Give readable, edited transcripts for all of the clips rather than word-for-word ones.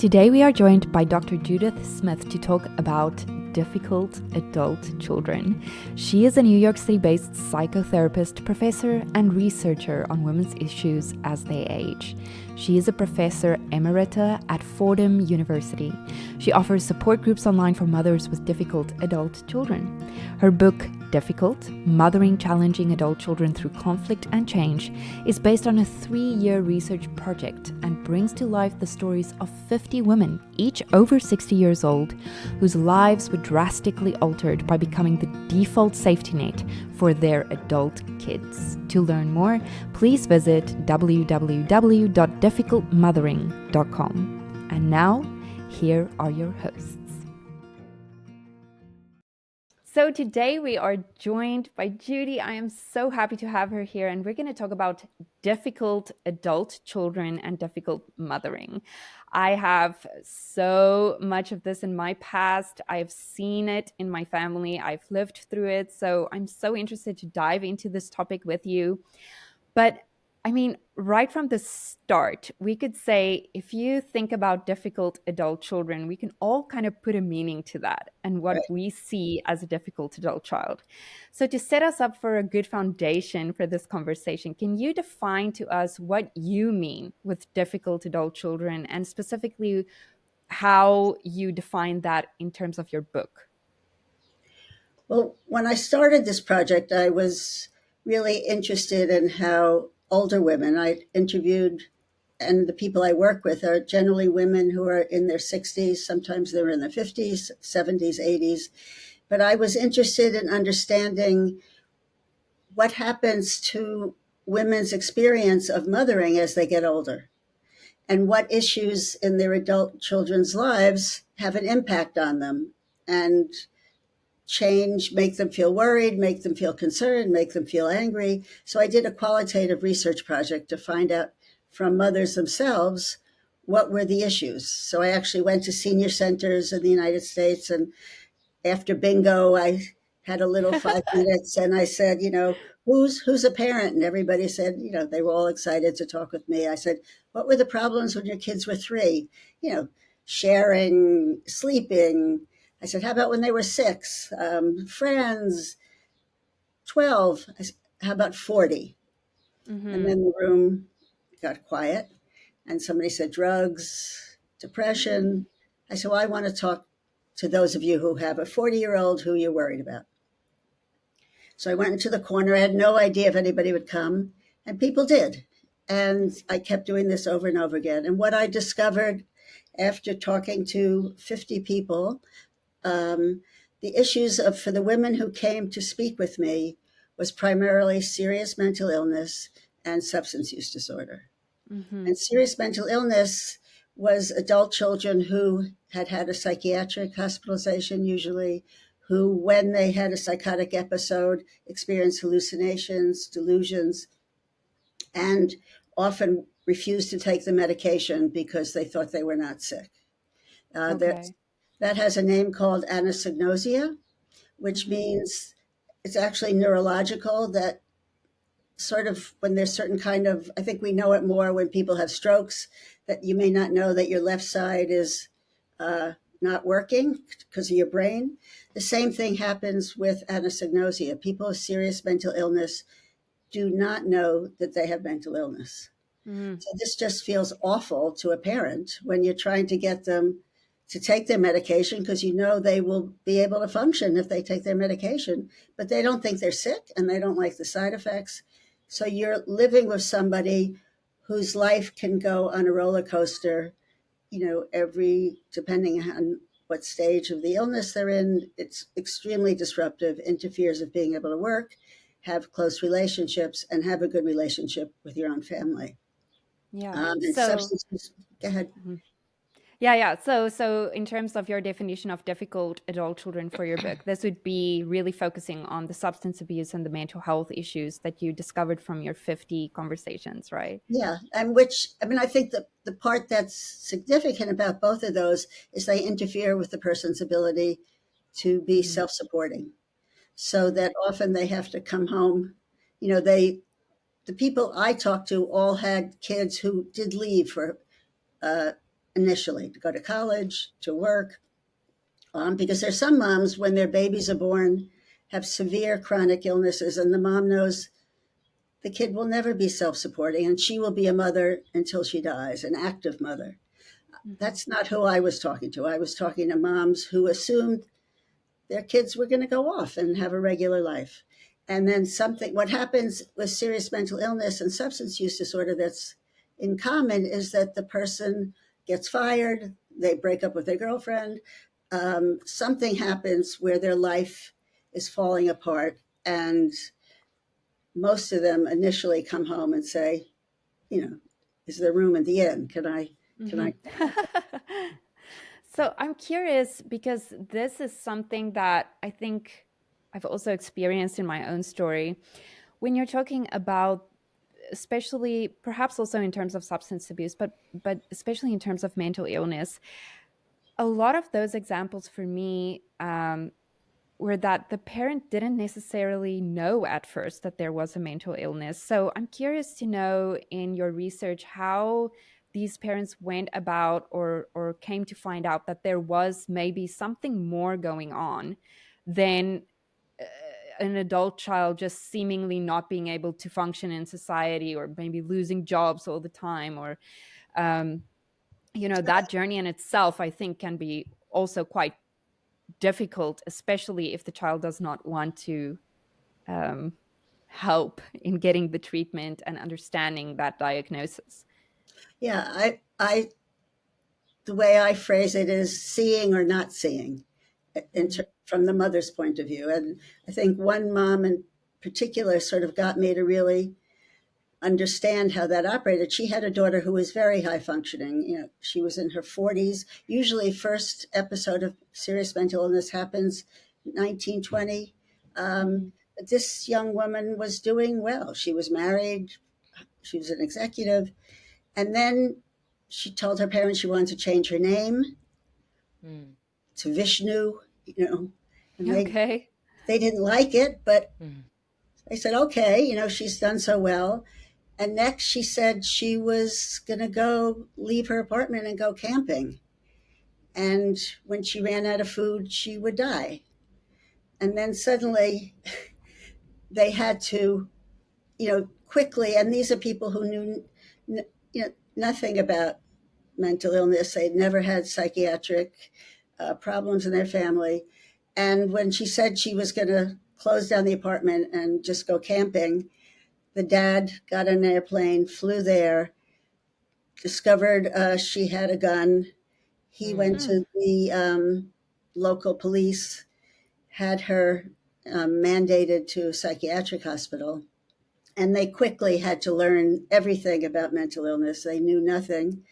Today we are joined by Dr. Judith Smith to talk about difficult adult children. She is a New York City-based psychotherapist, professor, and researcher on women's issues as they age. She is a professor emerita at Fordham University. She offers support groups online for mothers with difficult adult children. Her book, Difficult: Mothering Challenging Adult Children Through Conflict and Change, is based on a 3-year research project and brings to life the stories of 50 women, each over 60 years old, whose lives were drastically altered by becoming the default safety net for their adult kids. To learn more, please visit www.difficultmothering.com. And now, here are your hosts. So today we are joined by Judy. I am so happy to have her here, and we're going to talk about difficult adult children and difficult mothering. I have so much of this in my past. I've seen it in my family. I've lived through it. So I'm so interested to dive into this topic with you. But I mean, right from the start, we could say if you think about difficult adult children, we can all kind of put a meaning to that and what we see as a difficult adult child. So to set us up for a good foundation for this conversation, can you define to us what you mean with difficult adult children and specifically how you define that in terms of your book? Well, when I started this project, I was really interested in how older women I interviewed, and the people I work with are generally women who are in their 60s, sometimes they're in their 50s, 70s, 80s. But I was interested in understanding what happens to women's experience of mothering as they get older, and what issues in their adult children's lives have an impact on them. And change, make them feel worried, make them feel concerned, make them feel angry. So I did a qualitative research project to find out from mothers themselves what were the issues. So I actually went to senior centers in the United States, and after bingo, I had a little 5 minutes and I said, who's a parent? And everybody said, they were all excited to talk with me. I said, what were the problems when your kids were 3? Sharing, sleeping. I said, how about when they were 6? Friends, 12. I said, how about 40? And then the room got quiet and somebody said, drugs, depression. I said, well, I want to talk to those of you who have a 40-year-old who you're worried about. So I went into the corner. I had no idea if anybody would come, and people did. And I kept doing this over and over again. And what I discovered after talking to 50 people, the issues for the women who came to speak with me was primarily serious mental illness and substance use disorder. And serious mental illness was adult children who had had a psychiatric hospitalization, usually, who, when they had a psychotic episode, experienced hallucinations, delusions, and often refused to take the medication because they thought they were not sick. That has a name called anosognosia, which means it's actually neurological, that sort of when there's certain kind of, I think we know it more when people have strokes, that you may not know that your left side is not working because of your brain. The same thing happens with anosognosia. People with serious mental illness do not know that they have mental illness. So this just feels awful to a parent when you're trying to get them to take their medication because they will be able to function if they take their medication, but they don't think they're sick and they don't like the side effects. So you're living with somebody whose life can go on a roller coaster, depending on what stage of the illness they're in. It's extremely disruptive, interferes with being able to work, have close relationships, and have a good relationship with your own family. Yeah. Go ahead. Yeah. So in terms of your definition of difficult adult children for your book, this would be really focusing on the substance abuse and the mental health issues that you discovered from your 50 conversations, right? Yeah. And I think the part that's significant about both of those is they interfere with the person's ability to be self-supporting. So that often they have to come home. The people I talked to all had kids who did leave for initially, to go to college, to work, because there's some moms, when their babies are born, have severe chronic illnesses, and the mom knows the kid will never be self-supporting, and she will be a mother until she dies, an active mother. Mm-hmm. That's not who I was talking to. I was talking to moms who assumed their kids were going to go off and have a regular life. And then what happens with serious mental illness and substance use disorder that's in common is that the person gets fired, they break up with their girlfriend, something happens where their life is falling apart. And most of them initially come home and say, is there room at the inn? Can Mm-hmm. I? So I'm curious because this is something that I think I've also experienced in my own story. When you're talking about, especially perhaps also in terms of substance abuse, but especially in terms of mental illness, a lot of those examples for me were that the parent didn't necessarily know at first that there was a mental illness. So I'm curious to know in your research how these parents went about or came to find out that there was maybe something more going on than uh, an adult child just seemingly not being able to function in society, or maybe losing jobs all the time, or um, that journey in itself, I think, can be also quite difficult, especially if the child does not want to um, help in getting the treatment and understanding that diagnosis. Yeah, the way I phrase it is seeing or not seeing, Mm-hmm. from the mother's point of view. And I think one mom in particular sort of got me to really understand how that operated. She had a daughter who was very high functioning. She was in her 40s. Usually, first episode of serious mental illness happens 1920. Mm-hmm. But this young woman was doing well. She was married. She was an executive. And then she told her parents she wanted to change her name Mm. to Vishnu, and Okay. they didn't like it, but Mm. they said, okay, she's done so well. And next she said she was going to go leave her apartment and go camping. And when she ran out of food, she would die. And then suddenly they had to, quickly, and these are people who knew, nothing about mental illness. They'd never had psychiatric problems in their family. And when she said she was going to close down the apartment and just go camping, the dad got on an airplane, flew there, discovered she had a gun. He Mm. went to the local police, had her mandated to a psychiatric hospital, and they quickly had to learn everything about mental illness. They knew nothing.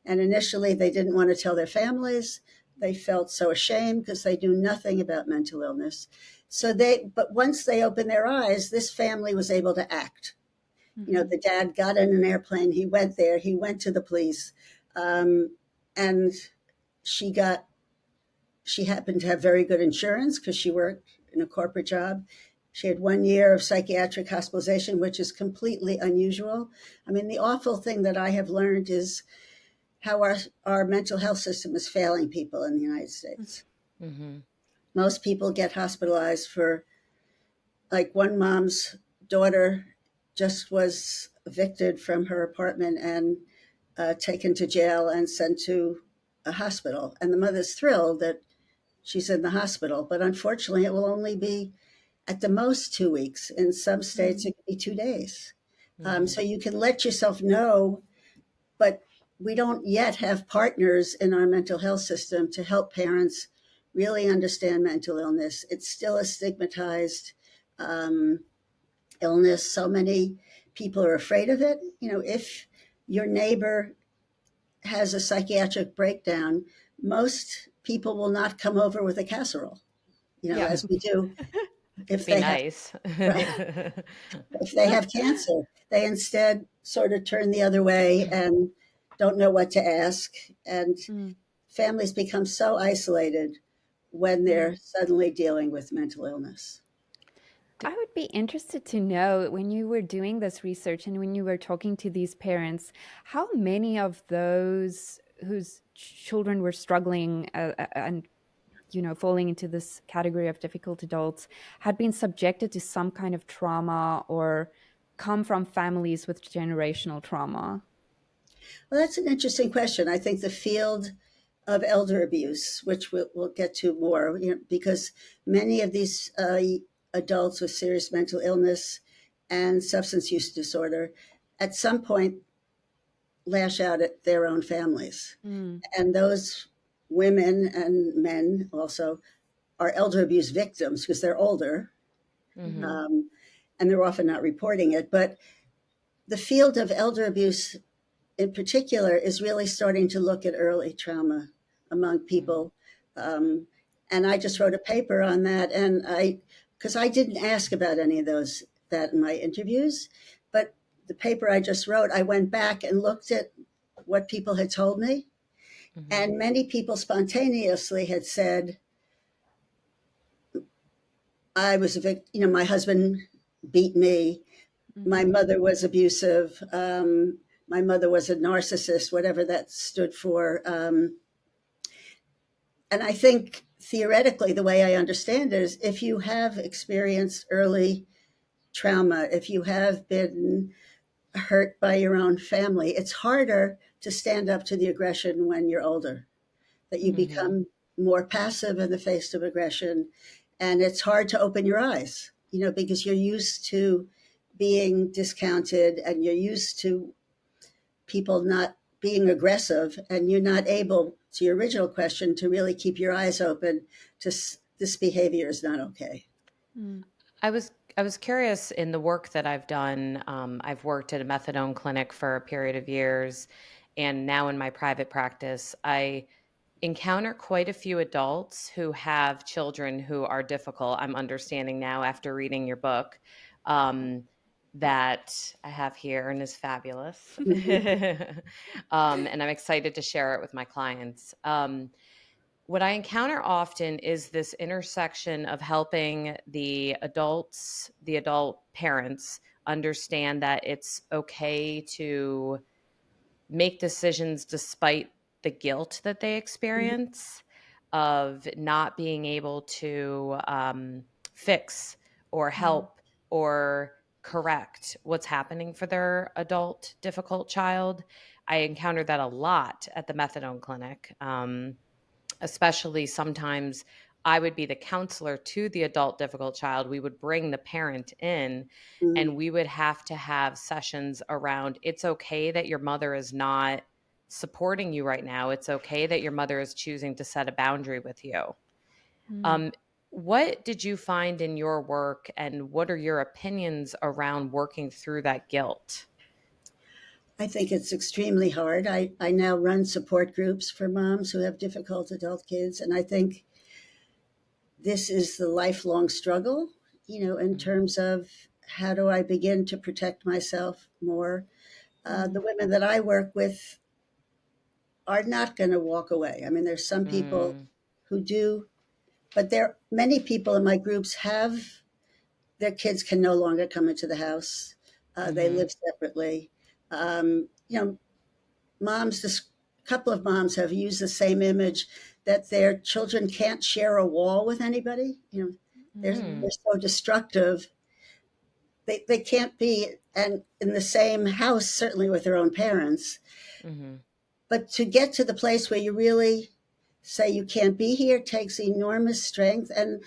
And initially, they didn't want to tell their families. They felt so ashamed because they knew nothing about mental illness. But once they opened their eyes, this family was able to act. Mm-hmm. The dad got in an airplane. He went there. He went to the police, and she got. She happened to have very good insurance because she worked in a corporate job. She had 1 year of psychiatric hospitalization, which is completely unusual. I mean, the awful thing that I have learned is how our mental health system is failing people in the United States. Mm-hmm. Most people get hospitalized for, like, one mom's daughter just was evicted from her apartment and taken to jail and sent to a hospital. And the mother's thrilled that she's in the hospital, but unfortunately, it will only be at the most 2 weeks. In some states, it could be 2 days. Mm-hmm. So you can let yourself know, but we don't yet have partners in our mental health system to help parents really understand mental illness. It's still a stigmatized um, illness. So many people are afraid of it. If your neighbor has a psychiatric breakdown, most people will not come over with a casserole, Yeah. as we do if Be they have, nice. right, if they have cancer. They instead sort of turn the other way and don't know what to ask. And Mm. families become so isolated when Mm. they're suddenly dealing with mental illness. I would be interested to know, when you were doing this research and when you were talking to these parents, how many of those whose children were struggling and falling into this category of difficult adults had been subjected to some kind of trauma or come from families with generational trauma? Well, that's an interesting question. I think the field of elder abuse, which we'll get to more, because many of these adults with serious mental illness and substance use disorder at some point lash out at their own families. Mm. And those women and men also are elder abuse victims because they're older, Mm-hmm. and they're often not reporting it. But the field of elder abuse in particular is really starting to look at early trauma among people. And I just wrote a paper on that. And because I didn't ask about any of that in my interviews, but the paper I just wrote, I went back and looked at what people had told me. Mm-hmm. And many people spontaneously had said, I was a victim, my husband beat me. My mother was abusive. My mother was a narcissist, whatever that stood for. And I think theoretically, the way I understand it is if you have experienced early trauma, if you have been hurt by your own family, it's harder to stand up to the aggression when you're older, that you become more passive in the face of aggression. And it's hard to open your eyes, because you're used to being discounted and you're used to people not being aggressive, and you're not able, to your original question, to really keep your eyes open to this behavior is not okay. Mm. I was curious in the work that I've done. I've worked at a methadone clinic for a period of years, and now in my private practice, I encounter quite a few adults who have children who are difficult. I'm understanding now after reading your book that I have here and is fabulous. And I'm excited to share it with my clients. What I encounter often is this intersection of helping the adults, the adult parents, understand that it's okay to make decisions despite the guilt that they experience of not being able to fix or help or correct what's happening for their adult difficult child. I encountered that a lot at the methadone clinic. Especially sometimes I would be the counselor to the adult difficult child. We would bring the parent in and we would have to have sessions around it's okay that your mother is not supporting you right now. It's okay that your mother is choosing to set a boundary with you. Mm. What did you find in your work, and what are your opinions around working through that guilt? I think it's extremely hard. I now run support groups for moms who have difficult adult kids, and I think this is the lifelong struggle, in terms of how do I begin to protect myself more. The women that I work with are not going to walk away. I mean, there's some people Mm, who do, but many people in my groups have their kids can no longer come into the house. They mm-hmm, live separately. Um, you know, a couple of moms have used the same image that their children can't share a wall with anybody. They're mm, so destructive. They can't be and in the same house, certainly with their own parents. mm-hmm, But to get to the place where you really say you can't be here takes enormous strength. And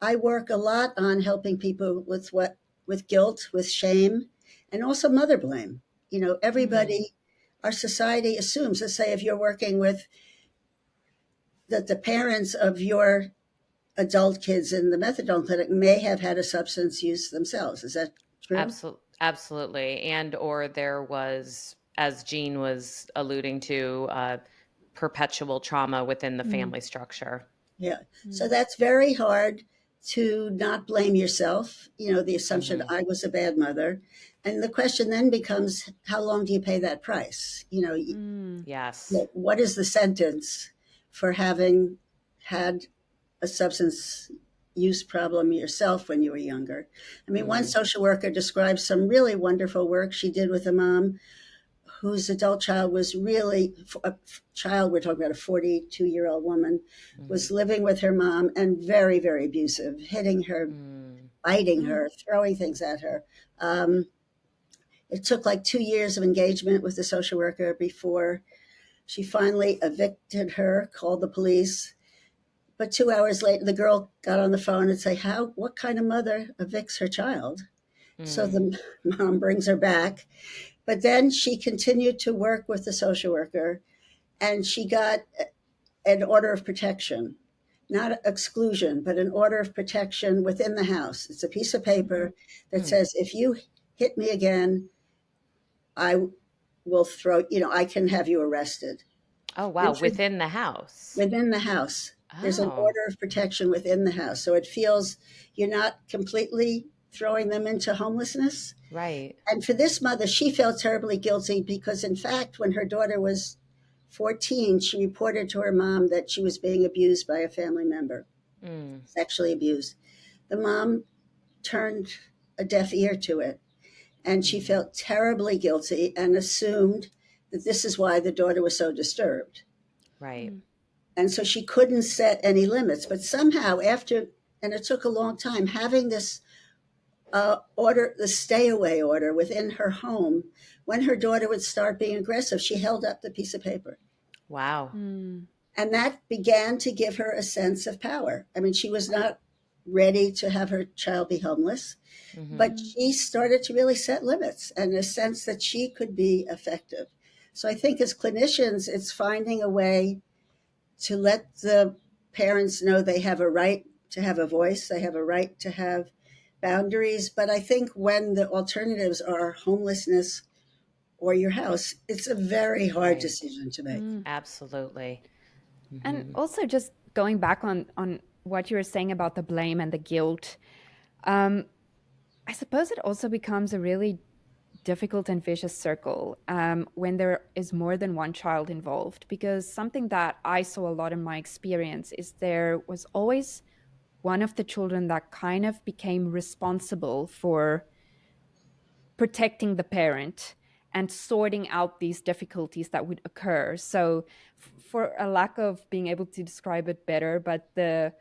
I work a lot on helping people with guilt, with shame, and also mother blame. mm-hmm, Everybody, our society assumes, let's say if you're working with the parents of your adult kids in the methadone clinic may have had a substance use themselves. Is that true? Absolutely. And or there was, as Jean was alluding to, perpetual trauma within the Mm. family structure. Yeah. So Mm. that's very hard to not blame yourself, the assumption Hmm. I was a bad mother. And the question then becomes, how long do you pay that price? Mm. Yes. What is the sentence for having had a substance use problem yourself when you were younger? I mean, one Hmm. social worker describes some really wonderful work she did with a mom whose adult child was really a child. We're talking about a 42-year-old woman, was living with her mom and very, very abusive, hitting her, biting her, throwing things at her. It took like 2 years of engagement with the social worker before she finally evicted her, called the police. But 2 hours later, the girl got on the phone and said, what kind of mother evicts her child? So the mom brings her back. But then she continued to work with the social worker, and she got an order of protection, not exclusion, but an order of protection within the house. It's a piece of paper that says, if you hit me again, I will I can have you arrested. Oh, wow. Within the house. Within the house. There's an order of protection within the house. So it feels you're not completely throwing them into homelessness. Right. And for this mother, she felt terribly guilty because, in fact, when her daughter was 14, she reported to her mom that she was being abused by a family member, sexually abused. The mom turned a deaf ear to it, and she felt terribly guilty and assumed that this is why the daughter was so disturbed. Right. And so she couldn't set any limits. But somehow and it took a long time, having this order, the stay away order within her home, when her daughter would start being aggressive, she held up the piece of paper. Wow. And that began to give her a sense of power. I mean, she was not ready to have her child be homeless, but she started to really set limits and a sense that she could be effective. So I think as clinicians, it's finding a way to let the parents know they have a right to have a voice, they have a right to have boundaries. But I think when the alternatives are homelessness or your house, it's a very hard decision to make. Absolutely. And also just going back on what you were saying about the blame and the guilt, I suppose it also becomes a really difficult and vicious circle when there is more than one child involved, because something that I saw a lot in my experience is there was always one of the children that kind of became responsible for protecting the parent and sorting out these difficulties that would occur. So for a lack of being able to describe it better, but the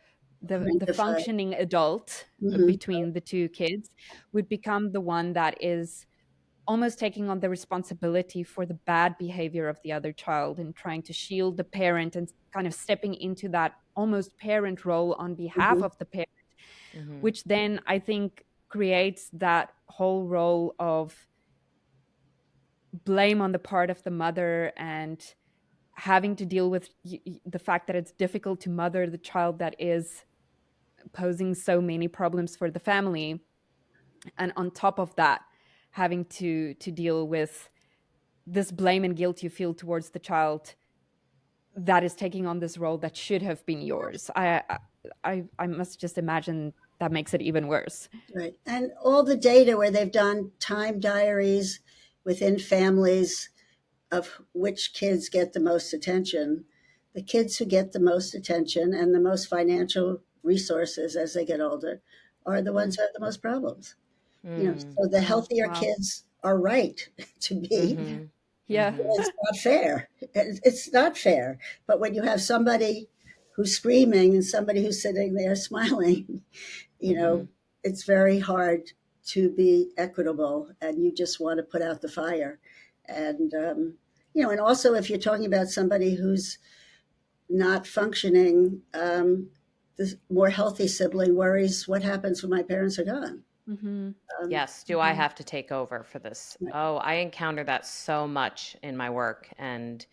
functioning adult between the two kids would become the one that is almost taking on the responsibility for the bad behavior of the other child and trying to shield the parent and kind of stepping into that almost parent role on behalf of the parent, which then I think creates that whole role of blame on the part of the mother and having to deal with the fact that it's difficult to mother the child that is posing so many problems for the family. And on top of that, having to deal with this blame and guilt you feel towards the child that is taking on this role that should have been yours. I must just imagine that makes it even worse. Right. And all the data where they've done time diaries within families of which kids get the most attention, the kids who get the most attention and the most financial resources as they get older are the ones who have the most problems. So the healthier kids are right to be. Yeah. It's not fair. It's not fair. But when you have somebody who's screaming and somebody who's sitting there smiling, it's very hard to be equitable, and you just want to put out the fire. And, and also if you're talking about somebody who's not functioning, the more healthy sibling worries, what happens when my parents are gone? Yes. Do I have to take over for this? Right. Oh, I encounter that so much in my work. And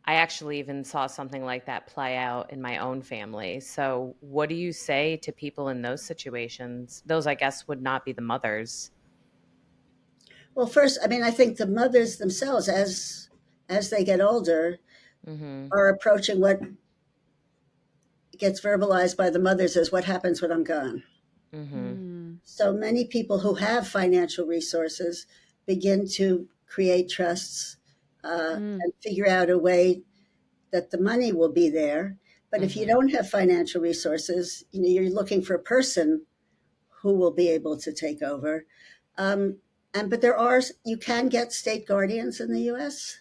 I actually even saw something like that play out in my own family. So what do you say to people in those situations? Those, I guess, would not be the mothers. Well, first, I mean, I think the mothers themselves, as they get older, are approaching what gets verbalized by the mothers as what happens when I'm gone. So many people who have financial resources begin to create trusts and figure out a way that the money will be there. But if you don't have financial resources, you're looking for a person who will be able to take over. But you can get state guardians in the U.S.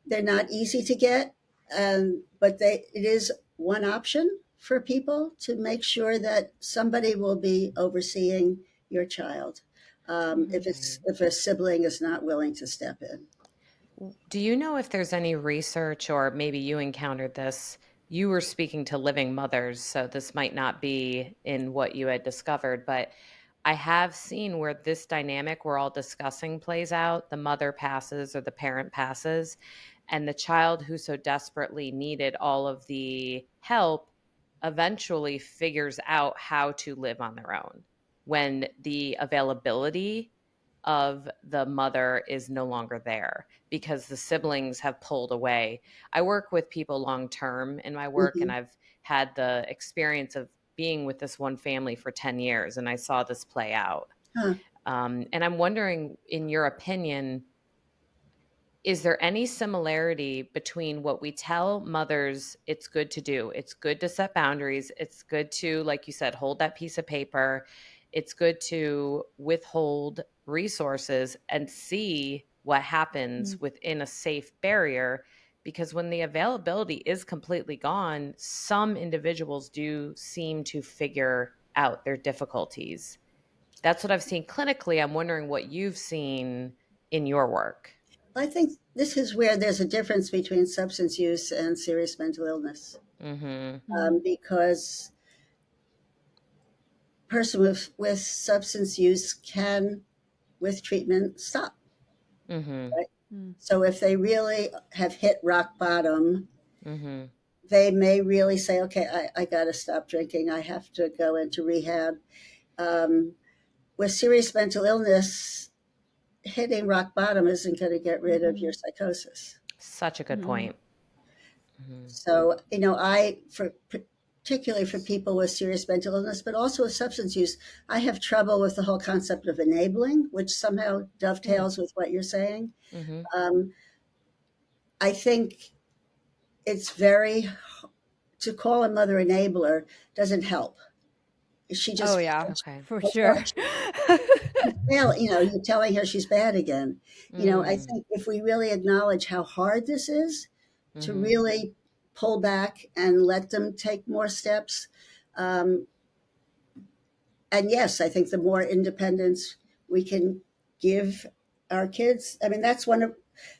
They're not easy to get, but it is one option for people to make sure that somebody will be overseeing your child, if a sibling is not willing to step in. Do you know if there's any research, or maybe you encountered this? You were speaking to living mothers, so this might not be in what you had discovered, but I have seen where this dynamic we're all discussing plays out. The mother passes or the parent passes, and the child who so desperately needed all of the help eventually figures out how to live on their own when the availability of the mother is no longer there because the siblings have pulled away. I work with people long term in my work, and Mhm. I've had the experience of being with this one family for 10 years, and I saw this play out. Huh. And I'm wondering, in your opinion, is there any similarity between what we tell mothers it's good to do? It's good to set boundaries. It's good to, like you said, hold that piece of paper. It's good to withhold resources and see what happens within a safe barrier. Because when the availability is completely gone, some individuals do seem to figure out their difficulties. That's what I've seen clinically. I'm wondering what you've seen in your work. I think this is where there's a difference between substance use and serious mental illness, because person with substance use can, with treatment, stop. Mm-hmm. Right? So if they really have hit rock bottom, Mm-hmm. they may really say, okay, I got to stop drinking. I have to go into rehab. Um, with serious mental illness, hitting rock bottom isn't going to get rid of your psychosis. Such a good point. Mm-hmm. So, particularly for people with serious mental illness, but also with substance use, I have trouble with the whole concept of enabling, which somehow dovetails with what you're saying. Mm-hmm. Um, I think it's to call a mother enabler doesn't help. She just Oh yeah, Okay. for feels sure. you're telling her she's bad again. I Mm. think if we really acknowledge how hard this is, to Mm-hmm. really pull back and let them take more steps. Um, and yes, I think the more independence we can give our kids, I mean, that's one of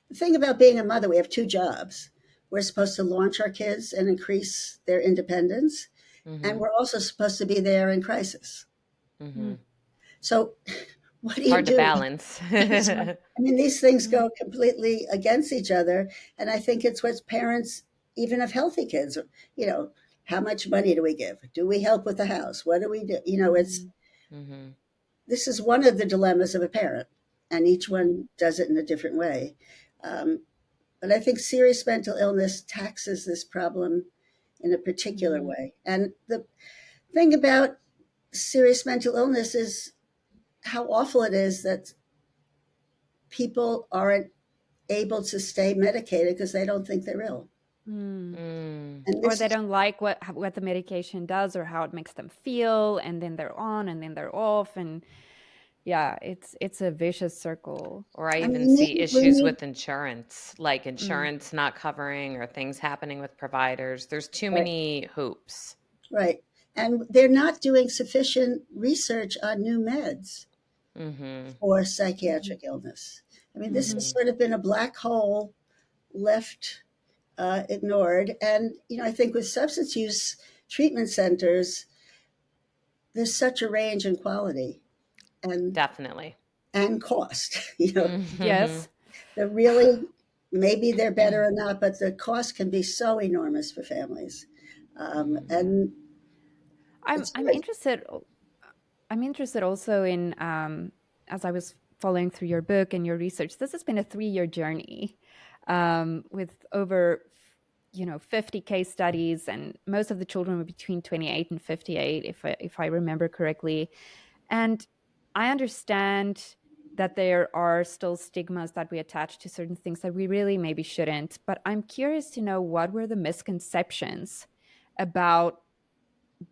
the thing about being a mother. We have two jobs. We're supposed to launch our kids and increase their independence, and Mm-hmm. we're also supposed to be there in crisis. Mm-hmm. So, what do It's you hard to do? balance. I mean, these things go completely against each other. And I think it's what parents, even of healthy kids, you know, how much money do we give? Do we help with the house? What do we do? Mm-hmm. This is one of the dilemmas of a parent, and each one does it in a different way. Um, but I think serious mental illness taxes this problem in a particular way. And the thing about serious mental illness is how awful it is that people aren't able to stay medicated because they don't think they're ill. Mm. And Or this they is don't like what the medication does or how it makes them feel, and then they're on and then they're off, and yeah, it's a vicious circle. Or I I even mean, see we issues need with insurance, like insurance not covering or things happening with providers. There's too right, many hoops. right. And they're not doing sufficient research on new meds Mm-hmm. for psychiatric illness. I mean, this has Mm-hmm. sort of been a black hole left ignored. And, I think with substance use treatment centers, there's such a range in quality and Definitely. cost. Mm-hmm. Yes. They're really, maybe they're better or not, but the cost can be so enormous for families. And I'm it's I'm interested I'm interested also in as I was following through your book and your research, this has been a 3-year journey with over 50 case studies, and most of the children were between 28 and 58, if I remember correctly. And I understand that there are still stigmas that we attach to certain things that we really maybe shouldn't. But I'm curious to know, what were the misconceptions about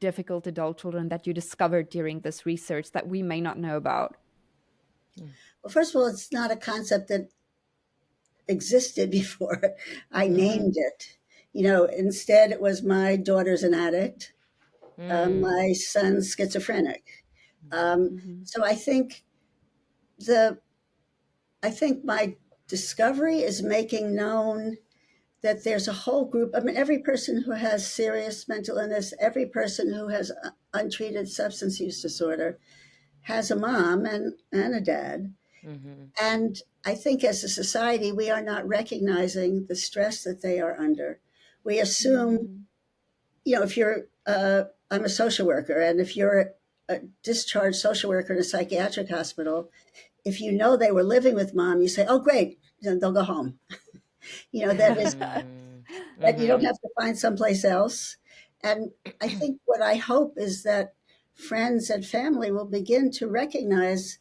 difficult adult children that you discovered during this research that we may not know about? Well, first of all, it's not a concept that existed before I named it. Instead it was my daughter's an addict, my son's schizophrenic. So the I think my discovery is making known that there's a whole group. I mean, every person who has serious mental illness, every person who has untreated substance use disorder has a mom and a dad. And I think as a society, we are not recognizing the stress that they are under. We assume, if you're, I'm a social worker, and if you're a discharged social worker in a psychiatric hospital, if you know they were living with mom, you say, oh, great, then they'll go home. That is, that you don't have to find someplace else. And I think what I hope is that friends and family will begin to recognize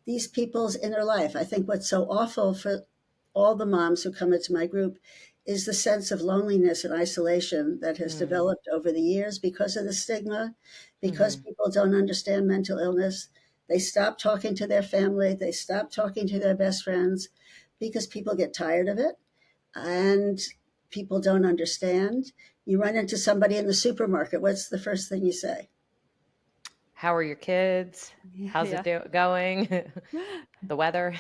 these people's inner life. I think what's so awful for all the moms who come into my group is the sense of loneliness and isolation that has developed over the years because of the stigma, because people don't understand mental illness. They stop talking to their family, they stop talking to their best friends because people get tired of it and people don't understand. You run into somebody in the supermarket, what's the first thing you say? How are your kids? How's it going? The weather?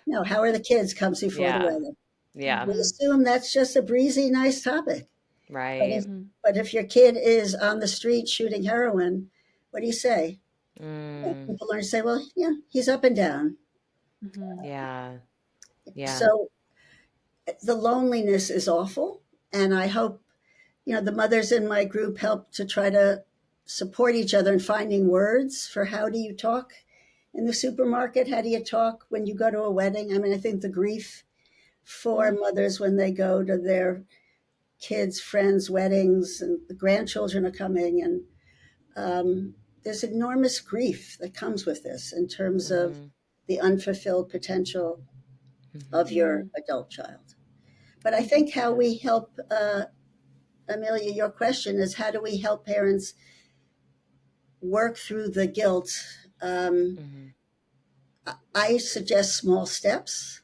No, how are the kids comes before the weather. Yeah. We assume that's just a breezy, nice topic. Right. But if your kid is on the street shooting heroin, what do you say? People learn to say, well, he's up and down. Yeah. So the loneliness is awful. And I hope, the mothers in my group help to try to support each other in finding words for how do you talk in the supermarket? How do you talk when you go to a wedding? I mean, I think the grief for mothers when they go to their kids' friends' weddings and the grandchildren are coming, and there's enormous grief that comes with this in terms of the unfulfilled potential of your adult child. But I think how we help, Amelia, your question is how do we help parents work through the guilt? I suggest small steps,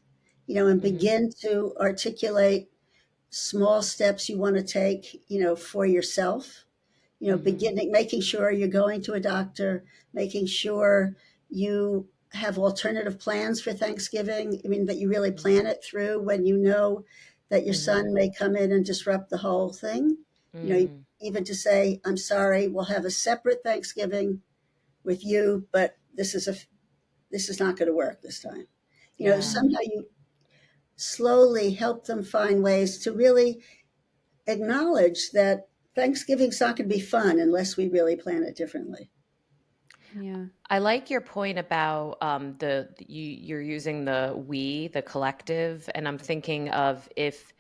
and begin to articulate small steps you want to take, for yourself, making sure you're going to a doctor, making sure you have alternative plans for Thanksgiving. I mean, that you really plan it through when you know that your son may come in and disrupt the whole thing. Even to say, I'm sorry, we'll have a separate Thanksgiving with you, but this is not going to work this time. Somehow you slowly help them find ways to really acknowledge that Thanksgiving's not going to be fun unless we really plan it differently. Yeah. I like your point about you're using the collective, and I'm thinking of if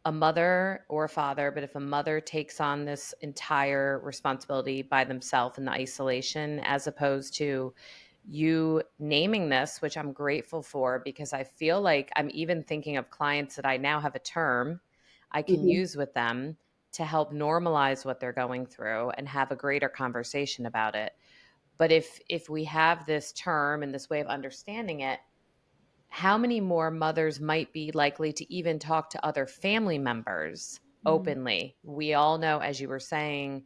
a mother or a father, but if a mother takes on this entire responsibility by themselves in the isolation, as opposed to you naming this, which I'm grateful for, because I feel like I'm even thinking of clients that I now have a term I can use with them to help normalize what they're going through and have a greater conversation about it. But if we have this term and this way of understanding it, how many more mothers might be likely to even talk to other family members openly? We all know, as you were saying,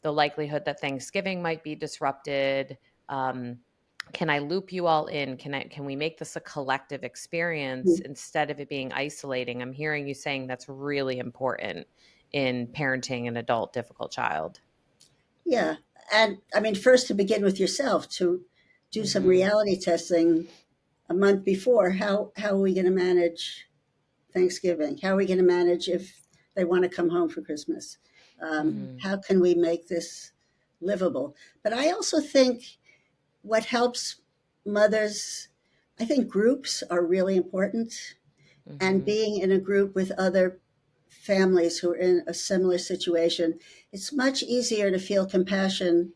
the likelihood that Thanksgiving might be disrupted. Can I loop you all in? Can we make this a collective experience instead of it being isolating? I'm hearing you saying that's really important in parenting an adult difficult child. Yeah. And I mean, first to begin with yourself, to do some reality testing a month before. How are we going to manage Thanksgiving? How are we going to manage if they want to come home for Christmas? How can we make this livable? But I also think what helps mothers, I think groups are really important. And being in a group with other families who are in a similar situation, it's much easier to feel compassion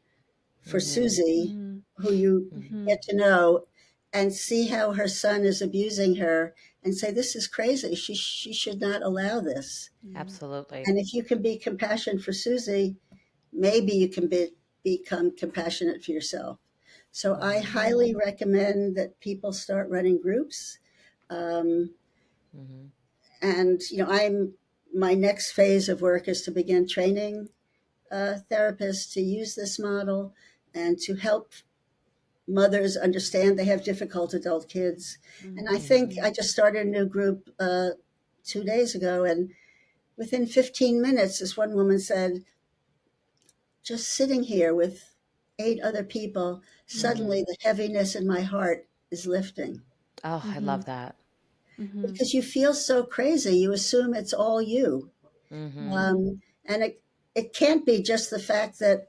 for Susie, who you get to know, and see how her son is abusing her and say, this is crazy. She should not allow this. Absolutely. And if you can be compassionate for Susie, maybe you can become compassionate for yourself. So I highly recommend that people start running groups. Um, and, my next phase of work is to begin training therapists to use this model and to help mothers understand they have difficult adult kids. And I think I just started a new group 2 days ago, and within 15 minutes, this one woman said, just sitting here with 8 other people, suddenly the heaviness in my heart is lifting. Oh, I love that. Because you feel so crazy, you assume it's all you. And it can't be just the fact that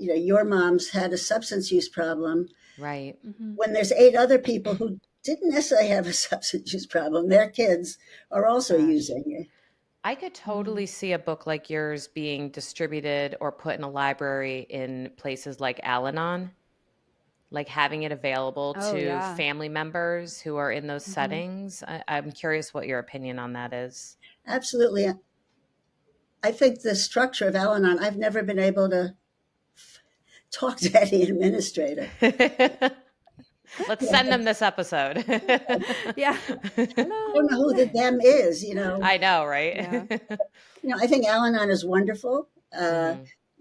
your mom's had a substance use problem. Right. When there's 8 other people who didn't necessarily have a substance use problem, their kids are also using it. I could totally see a book like yours being distributed or put in a library in places like Al-Anon, like having it available Oh, to yeah. family members who are in those settings. I'm curious what your opinion on that is. Absolutely. I think the structure of Al-Anon, I've never been able to talk to any administrator. Let's send them this episode. Yeah. I don't know who the them is, I know, right? Yeah. I think Al-Anon is wonderful.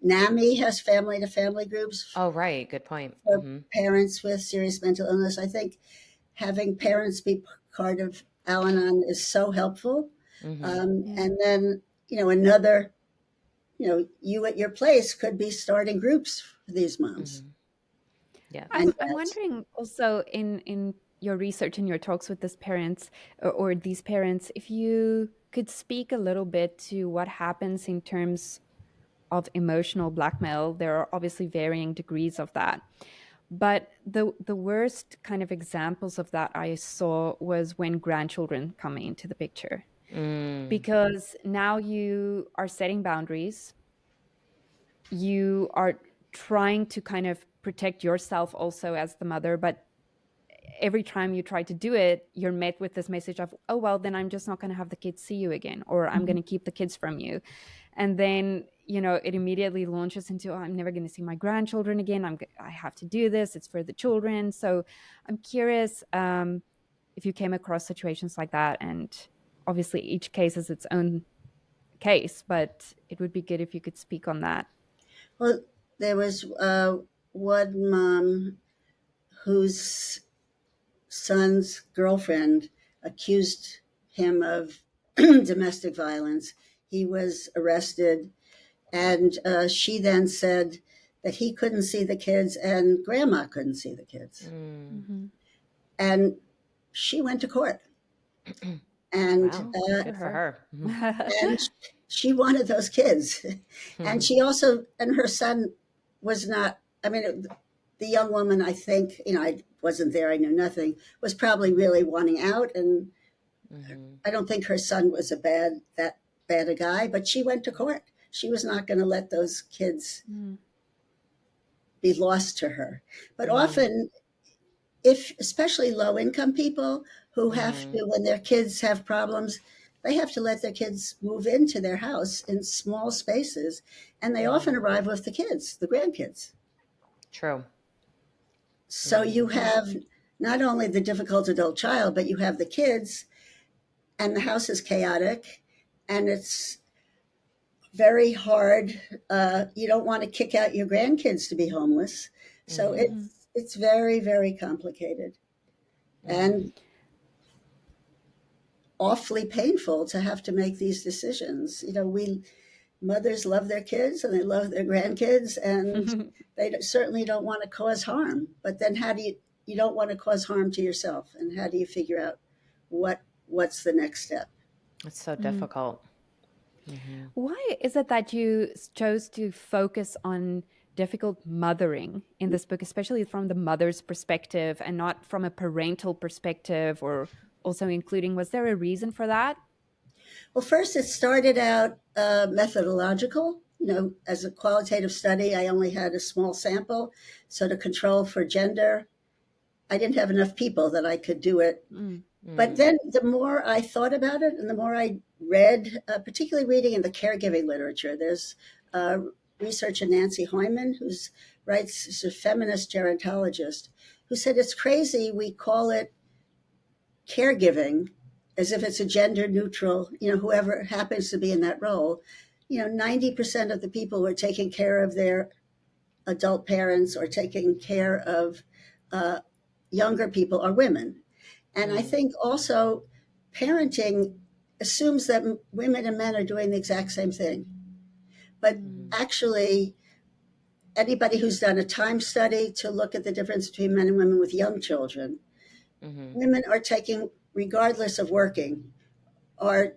NAMI has family-to-family groups Oh, right. Good point. for parents with serious mental illness. I think having parents be part of Al-Anon is so helpful. And then, another, you at your place could be starting groups for these moms. Yeah. I'm wondering also in your research and your talks with these parents or these parents, if you could speak a little bit to what happens in terms of emotional blackmail. There are obviously varying degrees of that. But the worst kind of examples of that I saw was when grandchildren come into the picture. Because now you are setting boundaries. You are trying to kind of protect yourself also as the mother, but every time you try to do it, you're met with this message of, oh, well, then I'm just not going to have the kids see you again, or I'm going to keep the kids from you. And then, it immediately launches into, oh, I'm never going to see my grandchildren again. I have to do this. It's for the children. So I'm curious if you came across situations like that. And obviously each case is its own case, but it would be good if you could speak on that. Well, there was one mom whose son's girlfriend accused him of domestic violence. He was arrested, and she then said that he couldn't see the kids and grandma couldn't see the kids. And she went to court. And good for her. and she wanted those kids. And she also, and her son was not, the young woman, I think, I wasn't there, I knew nothing, was probably really wanting out. And I don't think her son was that bad a guy, but she went to court. She was not going to let those kids be lost to her. But often, especially low income people who have to, when their kids have problems, they have to let their kids move into their house in small spaces. And they often arrive with the kids, the grandkids. True. So you have not only the difficult adult child, but you have the kids, and the house is chaotic, and it's very hard. You don't want to kick out your grandkids to be homeless. So it's very, very complicated and awfully painful to have to make these decisions. Mothers love their kids and they love their grandkids, and they certainly don't want to cause harm. But then you don't want to cause harm to yourself, and how do you figure out what's the next step? It's so difficult. Why is it that you chose to focus on difficult mothering in this book, especially from the mother's perspective and not from a parental perspective, or also including, was there a reason for that? Well, first it started out methodological. As a qualitative study, I only had a small sample. So to control for gender, I didn't have enough people that I could do it. But then the more I thought about it and the more I read, particularly reading in the caregiving literature, there's research of Nancy Hoyman, she's a feminist gerontologist, who said it's crazy we call it caregiving as if it's a gender neutral, whoever happens to be in that role. 90% of the people who are taking care of their adult parents or taking care of younger people are women. And I think also parenting assumes that women and men are doing the exact same thing. But actually, anybody who's done a time study to look at the difference between men and women with young children, women are taking, regardless of working, are,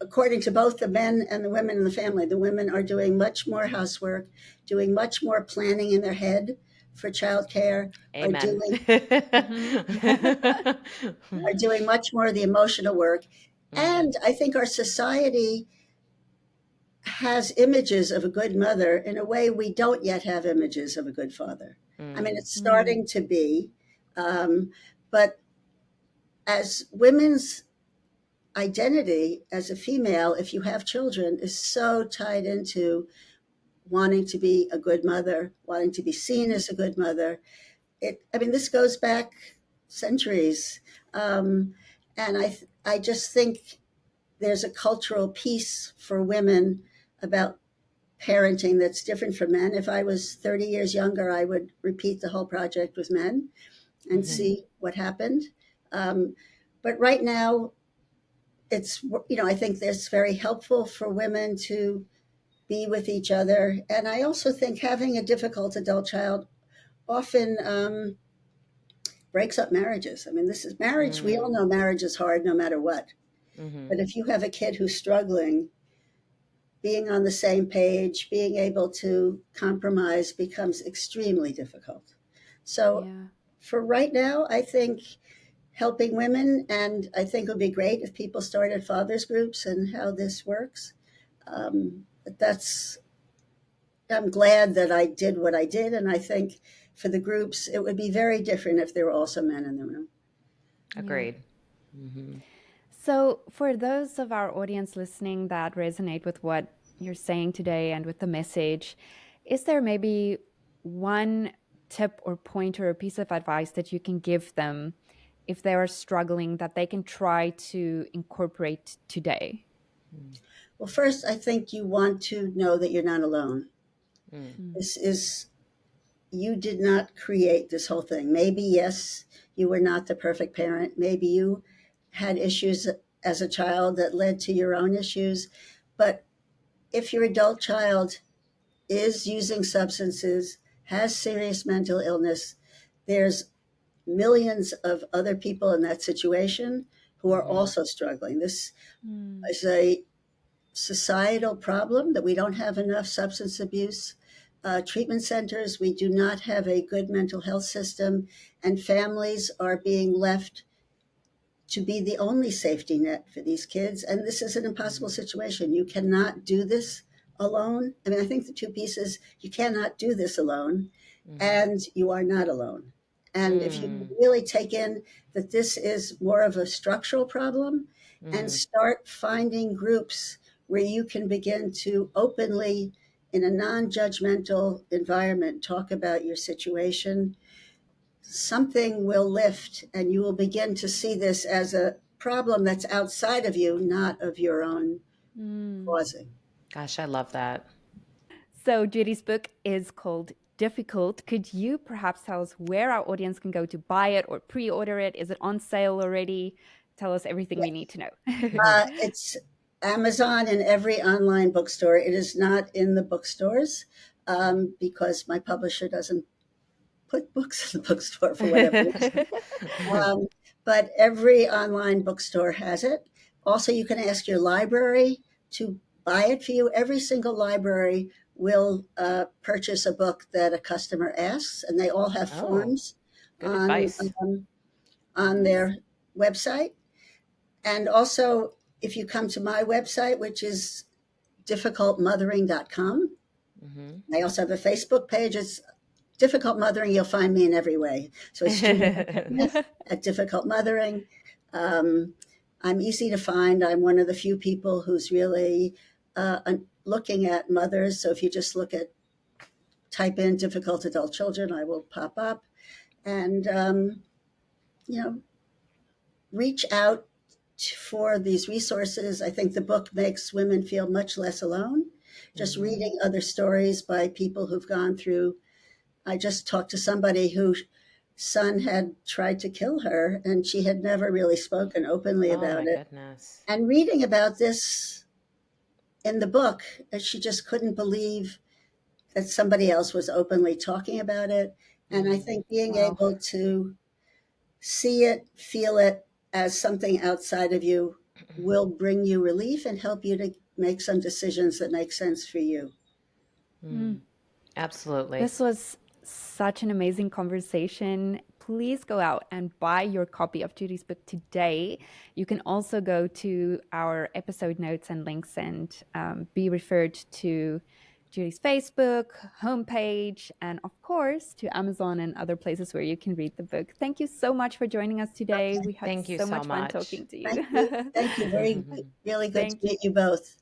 according to both the men and the women in the family, the women are doing much more housework, doing much more planning in their head for childcare, Amen. are doing much more of the emotional work. And I think our society has images of a good mother in a way we don't yet have images of a good father. I mean, it's starting to be, but as women's identity as a female, if you have children, is so tied into wanting to be a good mother, wanting to be seen as a good mother. This goes back centuries. And I just think there's a cultural piece for women about parenting that's different from men. If I was 30 years younger, I would repeat the whole project with men and see what happened. But right now, it's, I think it's very helpful for women to be with each other. And I also think having a difficult adult child often breaks up marriages. This is marriage. We all know marriage is hard no matter what. But if you have a kid who's struggling, being on the same page, being able to compromise becomes extremely difficult. So for right now, I think helping women, and I think it would be great if people started fathers groups and how this works. I'm glad that I did what I did, and I think for the groups, it would be very different if there were also men in the room. Agreed. So for those of our audience listening that resonate with what you're saying today and with the message, is there maybe one tip or point or a piece of advice that you can give them if they are struggling that they can try to incorporate today? Well, first, I think you want to know that you're not alone. You did not create this whole thing. Maybe, yes, you were not the perfect parent. Maybe you had issues as a child that led to your own issues. But if your adult child is using substances, has serious mental illness, there's millions of other people in that situation who are also struggling. This is a societal problem that we don't have enough substance abuse treatment centers. We do not have a good mental health system, and families are being left to be the only safety net for these kids. And this is an impossible situation. You cannot do this alone. I think the two pieces, you cannot do this alone, and you are not alone. And if you really take in that this is more of a structural problem and start finding groups where you can begin to openly, in a non-judgmental environment, talk about your situation, something will lift and you will begin to see this as a problem that's outside of you, not of your own causing. Gosh, I love that. So Judy's book is called Difficult. Could you perhaps tell us where our audience can go to buy it or pre-order it? Is it on sale already? Tell us everything we need to know. It's Amazon and every online bookstore. It is not in the bookstores because my publisher doesn't put books in the bookstore for whatever reason. But every online bookstore has it. Also, you can ask your library to buy it for you. Every single library will purchase a book that a customer asks, and they all have forms on their website. And also, if you come to my website, which is difficultmothering.com, I also have a Facebook page. It's Difficult Mothering. You'll find me in every way. So it's Judith Smith at Difficult Mothering. I'm easy to find. I'm one of the few people who's really looking at mothers. So if you just type in difficult adult children, I will pop up. And, reach out for these resources. I think the book makes women feel much less alone. Just reading other stories by people who've gone through. I just talked to somebody whose son had tried to kill her, and she had never really spoken openly about it. Goodness. And reading about this in the book, she just couldn't believe that somebody else was openly talking about it. And I think being able to see it, feel it as something outside of you will bring you relief and help you to make some decisions that make sense for you. Absolutely. This was such an amazing conversation. Please go out and buy your copy of Judy's book today. You can also go to our episode notes and links and be referred to Judy's Facebook, homepage, and of course to Amazon and other places where you can read the book. Thank you so much for joining us today. Okay. We had Thank you so so much fun much. talking to you. Thank you. Thank you. Really good to meet you both.